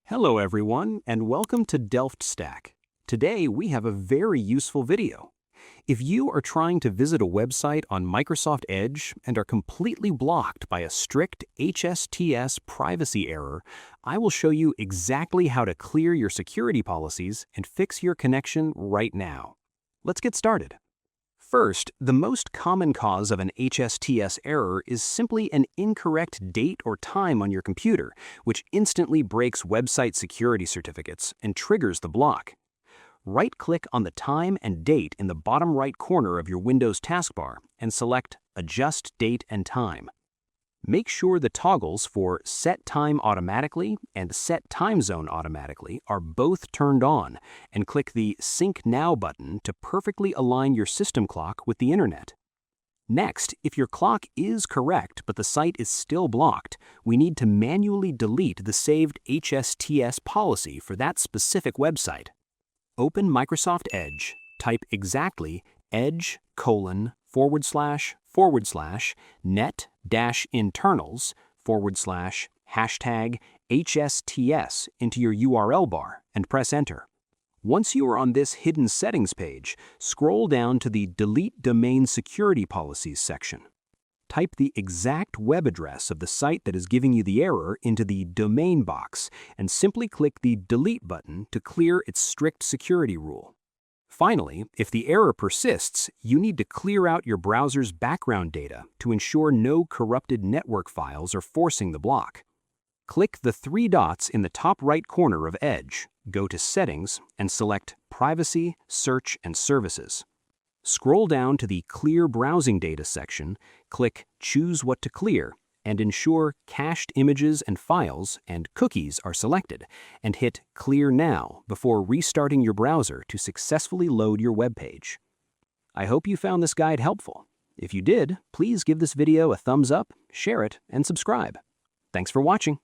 Hello everyone, and welcome to Delft Stack. Today we have a very useful video. If you are trying to visit a website on Microsoft Edge and are completely blocked by a strict HSTS privacy error, I will show you exactly how to clear your security policies and fix your connection right now. Let's get started. First, the most common cause of an HSTS error is simply an incorrect date or time on your computer, which instantly breaks website security certificates and triggers the block. Right-click on the time and date in the bottom right corner of your Windows taskbar and select Adjust Date and Time. Make sure the toggles for Set Time Automatically and Set Time Zone Automatically are both turned on, and click the Sync Now button to perfectly align your system clock with the internet. Next, if your clock is correct but the site is still blocked, we need to manually delete the saved HSTS policy for that specific website. Open Microsoft Edge, type exactly edge://net-internals/#HSTS into your URL bar and press enter. Once you are on this hidden settings page, scroll down to the Delete Domain Security Policies section. Type the exact web address of the site that is giving you the error into the domain box and simply click the Delete button to clear its strict security rule. Finally, if the error persists, you need to clear out your browser's background data to ensure no corrupted network files are forcing the block. Click the three dots in the top right corner of Edge, go to Settings, and select Privacy, Search, and Services. Scroll down to the Clear Browsing Data section, click Choose What to Clear, and ensure Cached Images and Files and Cookies are selected, and hit Clear Now before restarting your browser to successfully load your web page. I hope you found this guide helpful. If you did, please give this video a thumbs up, share it, and subscribe. Thanks for watching.